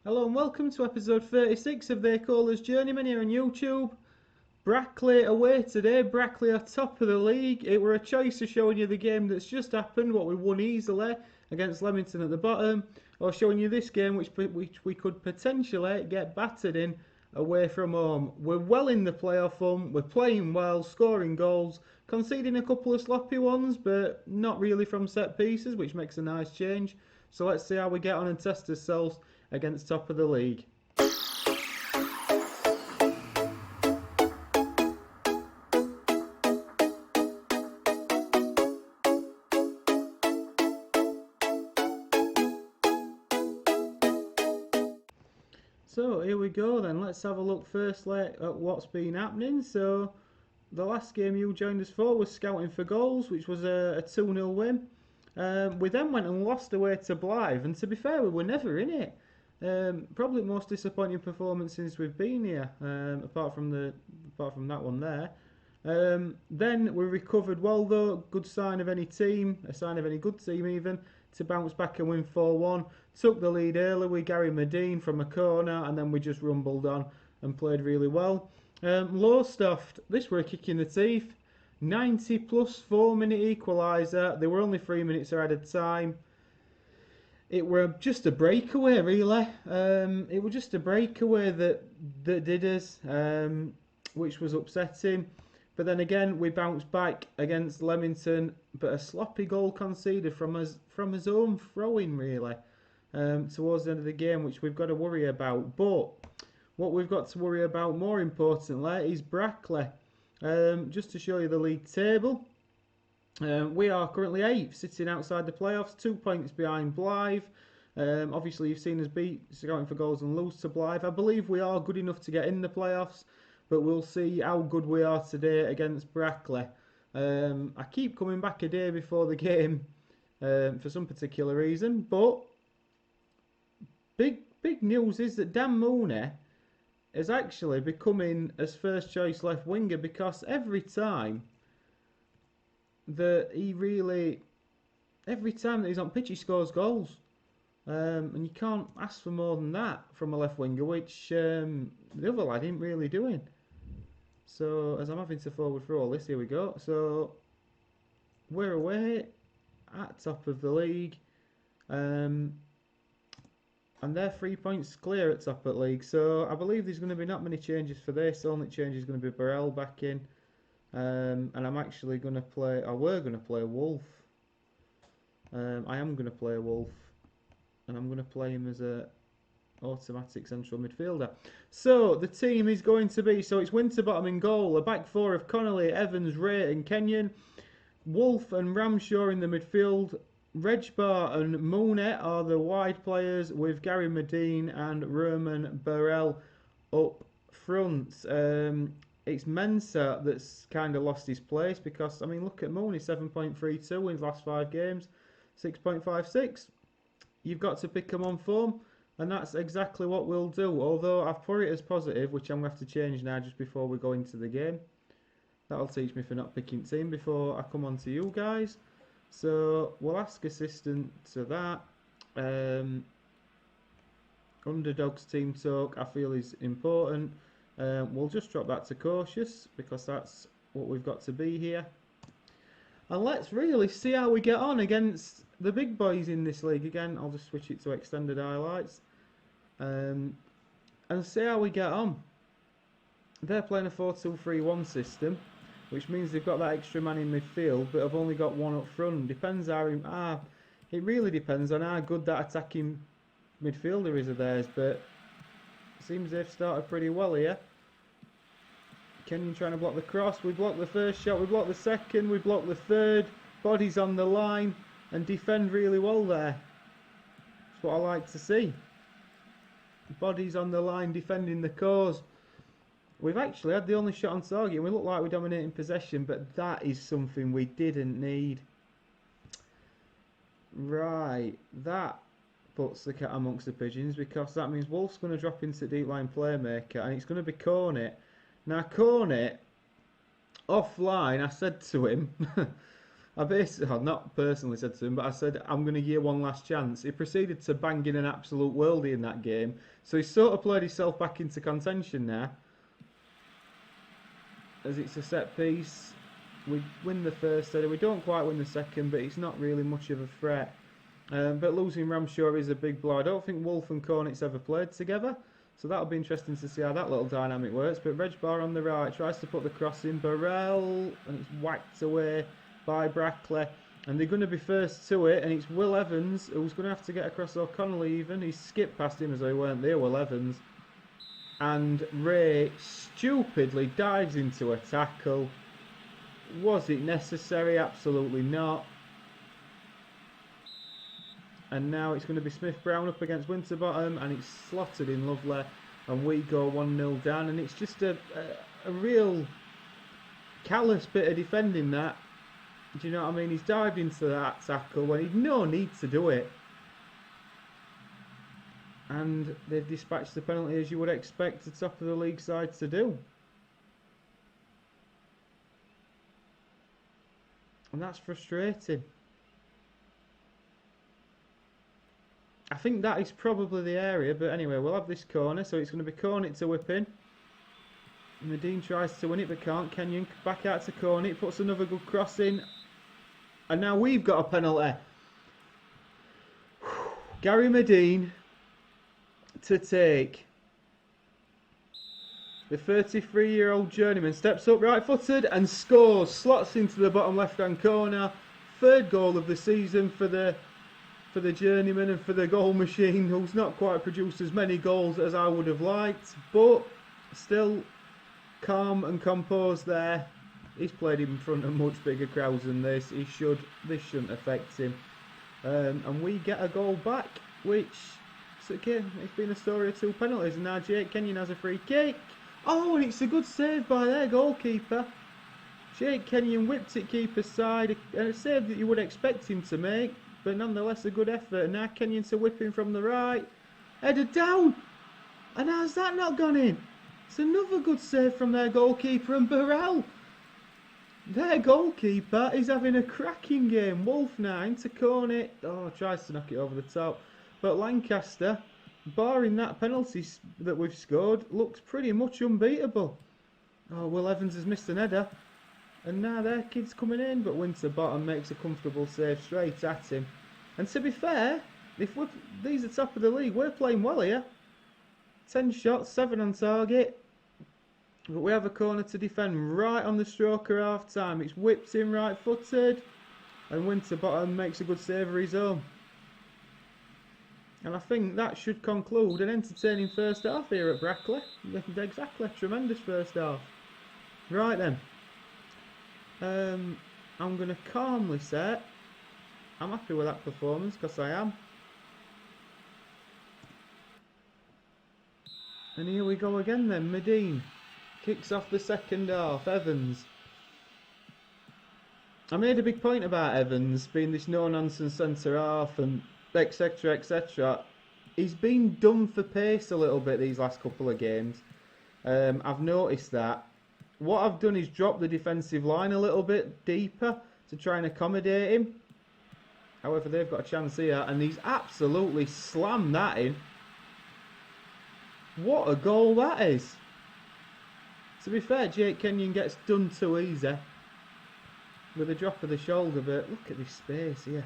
Hello and welcome to episode 36 of They Call Us Journeymen here on YouTube. Brackley away today. Brackley are top of the league. It were a choice of showing you the game that's just happened, what we won easily against Leamington at the bottom, or showing you this game which we could potentially get battered in away from home. We're well in the playoff form, we're playing well, scoring goals, conceding a couple of sloppy ones, but not really from set pieces, which makes a nice change. So let's see how we get on and test ourselves against top of the league. So here we go then, let's have a look firstly at what's been happening. So the last game you joined us for was Scouting for Goals, which was a 2-0 win. We then went and lost away to Blythe, and to be fair, we were never in it. Probably the most disappointing performance since we've been here, apart from that one there. Then we recovered well though, good sign of any team, a sign of any good team even, to bounce back and win 4-1. Took the lead early with Gary Medine from a corner, and then we just rumbled on and played really well. Lowestoft, this were a kick in the teeth. 90 plus 4-minute equaliser. They were only 3 minutes ahead of time. It were just a breakaway, really. It was just a breakaway that did us, which was upsetting. But then again, we bounced back against Leamington, but a sloppy goal conceded from his own throw-in, really, towards the end of the game, which we've got to worry about. But what we've got to worry about more importantly is Brackley. Just to show you the league table, we are currently 8th, sitting outside the playoffs, 2 points behind Blythe. Obviously, you've seen us beat Scouting for Goals and lose to Blythe. I believe we are good enough to get in the playoffs, but we'll see how good we are today against Brackley. I keep coming back a day before the game for some particular reason, but big news is that Dan Mooney is actually becoming as first choice left winger, because every time that he's on pitch he scores goals, and you can't ask for more than that from a left winger, which the other lad ain't really doing. So as I'm having to forward for all this, here we go. So we're away at top of the league, and they're 3 points clear at top of the league. So I believe there's going to be not many changes for this. The only change is going to be Burrell back in, and I'm actually going to play, or we're going to play Wolf. I am going to play Wolf, and I'm going to play him as a automatic central midfielder. So the team is going to be, so it's Winterbottom in goal, a back four of Connolly, Evans, Ray and Kenyon, Wolf and Ramshaw in the midfield, Regbar and Mooney are the wide players, with Gary Medine and Roman Burrell up front. It's Mensah that's kind of lost his place, because, I mean, look at Mooney, 7.32 in his last 5 games, 6.56. You've got to pick him on form, and that's exactly what we'll do. Although I've put it as positive, which I'm going to have to change now just before we go into the game. That'll teach me for not picking team before I come on to you guys. So we'll ask assistant to that. Underdogs team talk I feel is important. We'll just drop that to cautious, because that's what we've got to be here. And let's really see how we get on against the big boys in this league. Again, I'll just switch it to extended highlights, and see how we get on. They're playing a 4-2-3-1 system, which means they've got that extra man in midfield, but have only got one up front. Depends how it really depends on how good that attacking midfielder is of theirs, but it seems they've started pretty well here. Kenyon trying to block the cross. We block the first shot, we block the second, we block the third. Bodies on the line and defend really well there. That's what I like to see. Bodies on the line, defending the cause. We've actually had the only shot on target. We look like we're dominating possession, but that is something we didn't need. Right, that puts the cat amongst the pigeons, because that means Wolf's going to drop into deep line playmaker, and it's going to be Cornet. Now Cornet, offline, I said to him, I basically, well, not personally said to him, but I said, I'm going to give you one last chance. He proceeded to bang in an absolute worldie in that game. So he's sort of played himself back into contention now. As it's a set piece. We win the first header. We don't quite win the second, but it's not really much of a threat. But losing Ramshaw is a big blow. I don't think Wolf and Cornitz ever played together. So that'll be interesting to see how that little dynamic works. But Regbar on the right tries to put the cross in. Burrell, and it's whacked away by Brackley. And they're going to be first to it. And it's Will Evans who's going to have to get across O'Connell even. He skipped past him as they weren't there, Will Evans. And Ray stupidly dives into a tackle. Was it necessary? Absolutely not. And now it's going to be Smith-Brown up against Winterbottom, and it's slotted in lovely, and we go 1-0 down, and it's just a real callous bit of defending that. Do you know what I mean? He's dived into that tackle when he'd no need to do it. And they've dispatched the penalty as you would expect the top of the league side to do. And that's frustrating. I think that is probably the area, but anyway, we'll have this corner, so it's going to be Cornett to whip in. Medine tries to win it, but can't. Kenyon back out to Cornett, puts another good cross in. And now we've got a penalty. Gary Medine to take. The 33-year-old journeyman steps up right-footed and scores. Slots into the bottom left-hand corner. Third goal of the season for the journeyman and for the goal machine, who's not quite produced as many goals as I would have liked, but still calm and composed there. He's played in front of much bigger crowds than this. This shouldn't affect him. And we get a goal back, which okay, it's been a story of 2 penalties, and now Jake Kenyon has a free kick. Oh, and it's a good save by their goalkeeper. Jake Kenyon whipped it keeper's side, a save that you would expect him to make, but nonetheless a good effort. And now Kenyon to whip in from the right. Headed down! And how's that not gone in? It's another good save from their goalkeeper, and Burrell. Their goalkeeper is having a cracking game. Wolf 9 to Cornett. Oh, tries to knock it over the top. But Lancaster, barring that penalty that we've scored, looks pretty much unbeatable. Oh, Will Evans has missed an header. And now their kid's coming in, but Winterbottom makes a comfortable save straight at him. And to be fair, if these are top of the league, we're playing well here. 10 shots, 7 on target. But we have a corner to defend right on the stroke of half time. It's whipped in right-footed. And Winterbottom makes a good save of his own. And I think that should conclude an entertaining first half here at Brackley. Exactly, tremendous first half. Right then. I'm going to calmly say I'm happy with that performance, because I am. And here we go again then. Medine kicks off the second half. Evans. I made a big point about Evans being this no-nonsense centre half and etc, etc. He's been done for pace a little bit these last couple of games. I've noticed that. What I've done is drop the defensive line a little bit deeper to try and accommodate him. However, they've got a chance here, and he's absolutely slammed that in. What a goal that is. To be fair, Jake Kenyon gets done too easy with a drop of the shoulder, but look at this space here.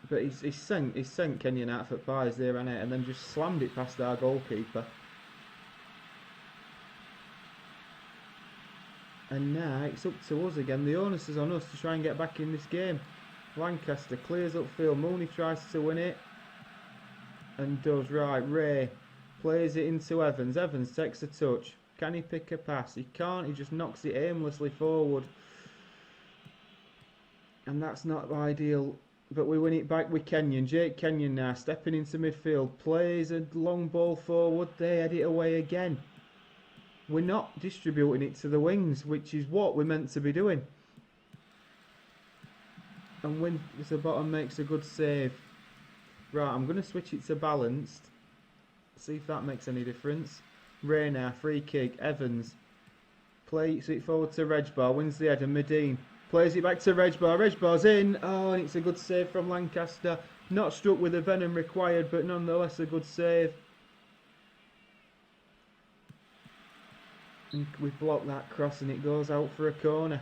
But he's sent Kenyon out for pies there, hasn't it? And then just slammed it past our goalkeeper. And now it's up to us again. The onus is on us to try and get back in this game. Lancaster clears upfield. Mooney tries to win it. And does right. Ray plays it into Evans. Evans takes a touch. Can he pick a pass? He can't. He just knocks it aimlessly forward. And that's not ideal. But we win it back with Kenyon. Jake Kenyon now stepping into midfield. Plays a long ball forward. They head it away again. We're not distributing it to the wings, which is what we're meant to be doing. And Winterbottom makes a good save. Right, I'm going to switch it to balanced. See if that makes any difference. Ray now, free kick. Evans. Plays it forward to Regbar, wins the header, Medine. Plays it back to Regbar, Regbar's in. Oh, and it's a good save from Lancaster. Not struck with the venom required, but nonetheless a good save. And we block that cross and it goes out for a corner.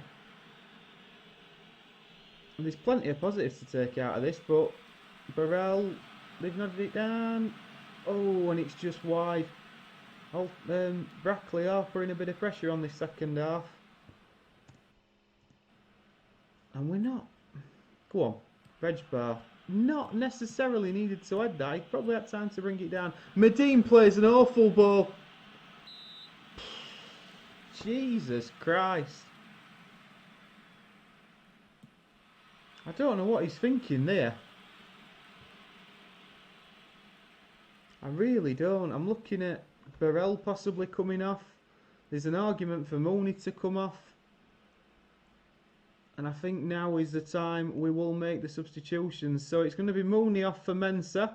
And there's plenty of positives to take out of this, but Burrell, they've nodded it down. Oh, and it's just wide. Brackley are putting a bit of pressure on this second half. And we're not. Go on, Regbar. Not necessarily needed to head that. He probably had time to bring it down. Medine plays an awful ball. Jesus Christ. I don't know what he's thinking there. I really don't. I'm looking at Burrell possibly coming off. There's an argument for Mooney to come off. And I think now is the time we will make the substitutions. So it's going to be Mooney off for Mensah.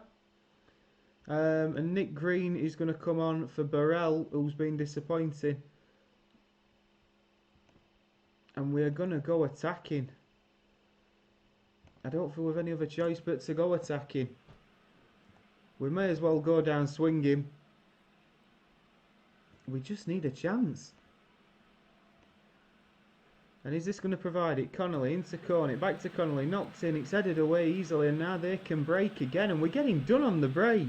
And Nick Green is going to come on for Burrell, who's been disappointing. And we're going to go attacking. I don't feel with any other choice but to go attacking. We may as well go down swinging. We just need a chance. And is this going to provide it? Connolly into Cornet, back to Connolly, knocked in, it's headed away easily, and now they can break again, and we're getting done on the break.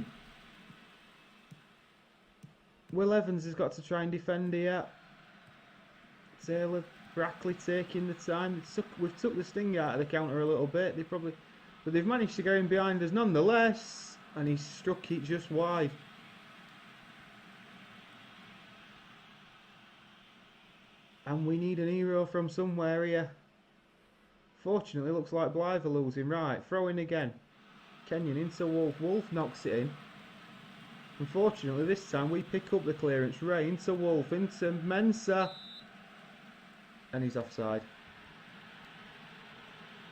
Will Evans has got to try and defend here. Taylor, Brackley taking the time. We've took the sting out of the counter a little bit. But they've managed to get in behind us nonetheless, and he's struck it just wide. And we need an hero from somewhere here. Fortunately, looks like Blythe are losing. Right, throw in again. Kenyon into Wolf. Wolf knocks it in. Unfortunately, this time we pick up the clearance. Ray into Wolf, into Mensah. And he's offside.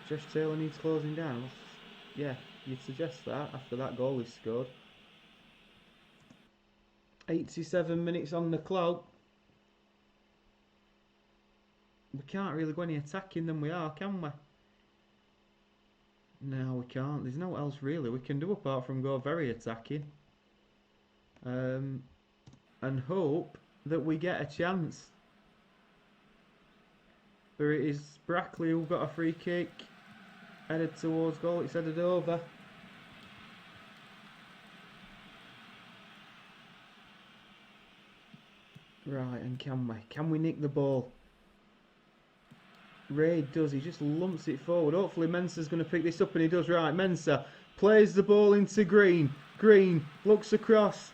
Josh Taylor needs closing down. Yeah, you'd suggest that after that goal is scored. 87 minutes on the clock. We can't really go any attacking than we are, can we? No, we can't. There's no else really we can do apart from go very attacking. And hope that we get a chance. There it is, Brackley who got a free kick. Headed towards goal, it's headed over. Right, and can we nick the ball? Ray does, he just lumps it forward. Hopefully Mensah's going to pick this up, and he does. Right, Mensah plays the ball into Green. Green looks across.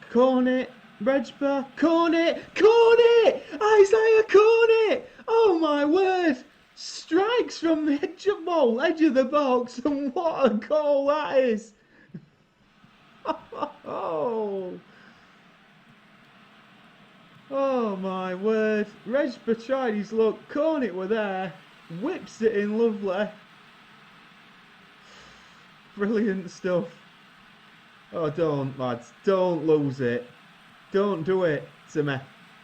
Cornet, Regbar, Cornet! Isaiah Cornet! Oh my word! Strikes from the edge of the box, and what a goal that is! Oh my word. Regbar tried his luck. Cornet were there. Whips it in lovely. Brilliant stuff. Oh, don't, lads. Don't lose it. Don't do it to me.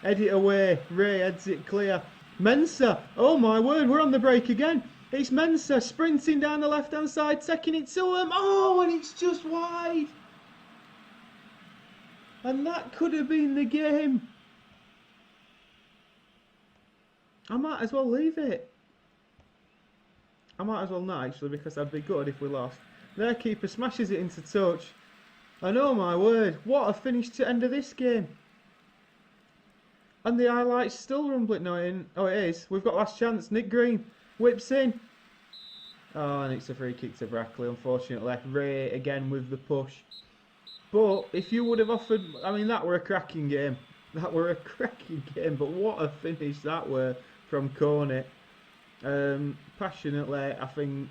Head it away. Ray heads it clear. Mensah. Oh my word, we're on the break again. It's Mensah sprinting down the left-hand side, taking it to him. Oh, and it's just wide. And that could have been the game. I might as well leave it. I might as well not, actually, because I'd be gutted if we lost. Their keeper smashes it into touch. And oh my word, what a finish to end of this game. And the highlights still rumbling. No, it is. We've got last chance. Nick Green whips in. Oh, and it's a free kick to Brackley, unfortunately. Ray again with the push. But if you would have offered... I mean, that were a cracking game. That were a cracking game. But what a finish that were from Cornet. Passionately, I think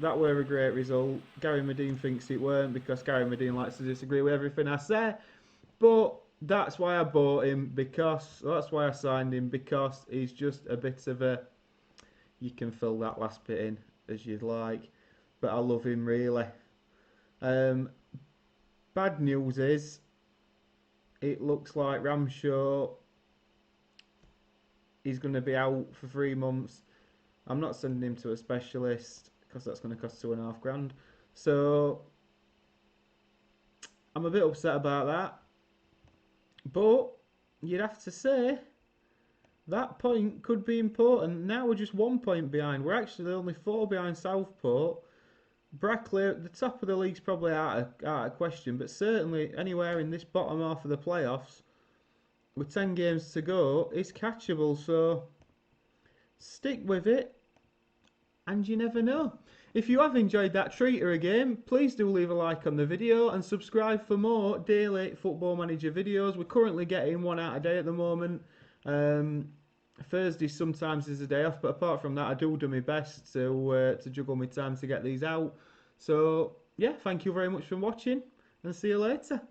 that were a great result. Gary Medine thinks it weren't, because Gary Medine likes to disagree with everything I say. But that's why I bought him, because that's why I signed him, because he's just a bit of a... You can fill that last bit in as you'd like, but I love him really. Bad news is, it looks like Ramshaw he's going to be out for 3 months. I'm not sending him to a specialist because that's going to cost £2.5 grand. So I'm a bit upset about that. But you'd have to say that point could be important. Now we're just 1 point behind. We're actually only 4 behind Southport. Brackley, the top of the league's probably out of question, but certainly anywhere in this bottom half of the playoffs, with 10 games to go, is catchable. So stick with it, and you never know. If you have enjoyed that treater game, please do leave a like on the video and subscribe for more daily Football Manager videos. We're currently getting one out a day at the moment. Thursday sometimes is a day off, but apart from that, I do my best to juggle my time to get these out. So yeah, thank you very much for watching, and see you later.